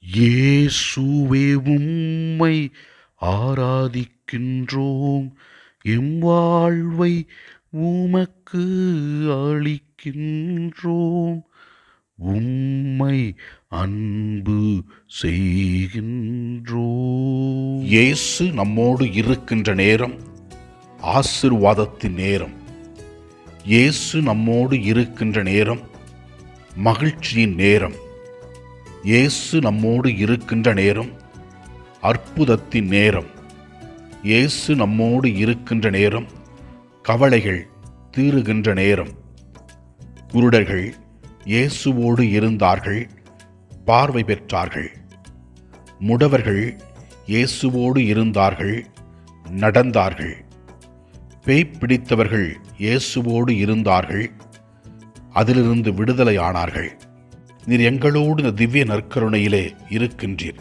இயேசுவே உம்மை ஆராதிக்கின்றோம், எம் வாழ்வை உமக்கு அளிக்கின்றோம், உம்மை அன்பு செய்கின்றோம். இயேசு நம்மோடு இருக்கின்ற நேரம் ஆசீர்வாதத்தின் நேரம். இயேசு நம்மோடு இருக்கின்ற நேரம் மகிழ்ச்சியின் நேரம். இயேசு நம்மோடு இருக்கின்ற நேரம் அற்புதத்தின் நேரம். இயேசு நம்மோடு இருக்கின்ற நேரம் கவலைகள் தீருகின்ற நேரம். குருடர்கள் இயேசுவோடு இருந்தார்கள், பார்வை பெற்றார்கள். முடவர்கள் இயேசுவோடு இருந்தார்கள், நடந்தார்கள். பேய் பிடித்தவர்கள் இயேசுவோடு இருந்தார்கள், அதிலிருந்து விடுதலை ஆனார்கள். நீர் எங்களோடு இந்த திவ்ய நற்கருணையிலே இருக்கின்றீர்.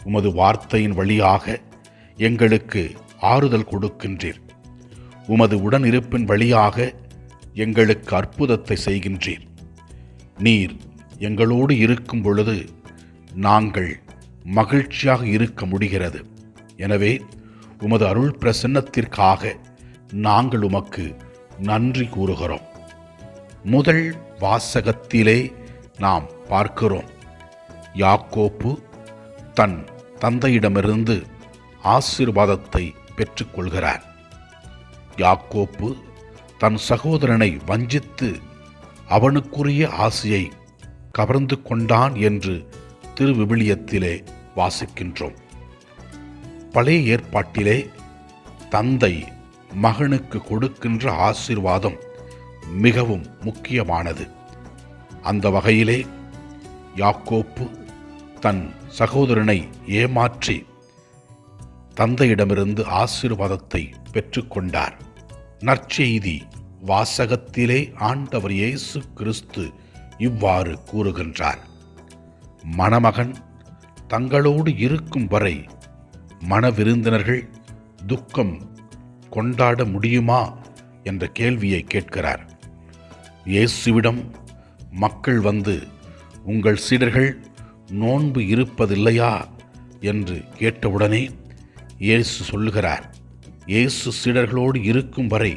உமது வார்த்தையின் வழியாக எங்களுக்கு ஆறுதல் கொடுக்கின்றீர். உமது உடனிருப்பின் வழியாக எங்களுக்கு அற்புதத்தை செய்கின்றீர். நீர் எங்களோடு இருக்கும் பொழுது நாங்கள் மகிழ்ச்சியாக இருக்க முடிகிறது. எனவே உமது அருள் பிரசன்னத்திற்காக நாங்கள் உமக்கு நன்றி கூறுகிறோம். முதல் வாசகத்திலே நாம் பார்க்கிறோம், யாக்கோப்பு தன் தந்தையிடமிருந்து ஆசீர்வாதத்தை பெற்றுக்கொள்கிறார். யாக்கோப்பு தன் சகோதரனை வஞ்சித்து அவனுக்குரிய ஆசையை கவர்ந்து கொண்டான் என்று திருவிவிலியத்திலே வாசிக்கின்றோம். பழைய ஏற்பாட்டிலே தந்தை மகனுக்கு கொடுக்கின்ற ஆசீர்வாதம் மிகவும் முக்கியமானது. அந்த வகையிலே யாக்கோப்பு தன் சகோதரனை ஏமாற்றி தந்தையிடமிருந்து ஆசீர்வாதத்தை பெற்றுக்கொண்டார். நற்செய்தி வாசகத்திலே ஆண்டவர் இயேசு கிறிஸ்து இவ்வாறு கூறுகின்றார், மணமகன் தங்களோடு இருக்கும் வரை மணவிருந்தினர்கள் துக்கம் கொண்டாட முடியுமா என்ற கேள்வியை கேட்கிறார். இயேசுவிடம் மக்கள் வந்து, உங்கள் சீடர்கள் நோன்பு இருப்பதில்லையா என்று கேட்டவுடனே இயேசு சொல்லுகிறார், இயேசு சீடர்களோடு இருக்கும் வரை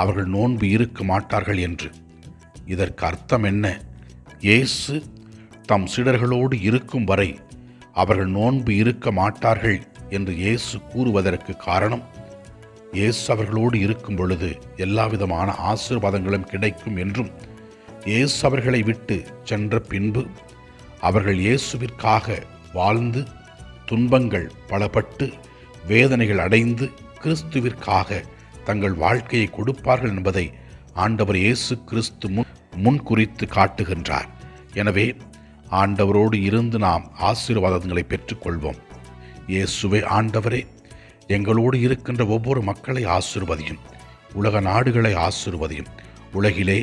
அவர்கள் நோன்பு இருக்க மாட்டார்கள் என்று. இதற்கு அர்த்தம் என்ன? இயேசு தம் சீடர்களோடு இருக்கும் வரை அவர்கள் நோன்பு இருக்க மாட்டார்கள் என்று இயேசு கூறுவதற்கு காரணம், இயேசு அவர்களோடு இருக்கும் பொழுது எல்லாவிதமான ஆசீர்வாதங்களும் கிடைக்கும் என்றும், இயேசு அவர்களை விட்டு சென்ற பின்பு அவர்கள் இயேசுவிற்காக வாழ்ந்து துன்பங்கள் பலப்பட்டு வேதனைகள் அடைந்து கிறிஸ்துவிற்காக தங்கள் வாழ்க்கையை கொடுப்பார்கள் என்பதை ஆண்டவர் இயேசு கிறிஸ்து முன்குறித்து காட்டுகின்றார். எனவே ஆண்டவரோடு இருந்து நாம் ஆசீர்வாதங்களை பெற்றுக்கொள்வோம். இயேசுவே ஆண்டவரே, எங்களோடு இருக்கின்ற ஒவ்வொரு மக்களை ஆசீர்வதியும், உலக நாடுகளை ஆசீர்வதியும், உலகிலே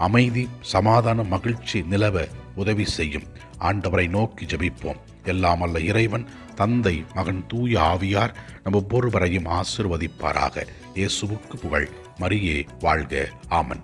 அமைதி சமாதானம் மகிழ்ச்சி நிலவ உதவி செய்யும். ஆண்டவரை நோக்கி ஜெபிப்போம். எல்லாம் அல்ல இறைவன் தந்தை மகன் தூய ஆவியார் நம் ஒவ்வொருவரையும் ஆசீர்வதிப்பாராக. இயேசுவுக்கு புகழ். மரியே வாழ்க. ஆமன்.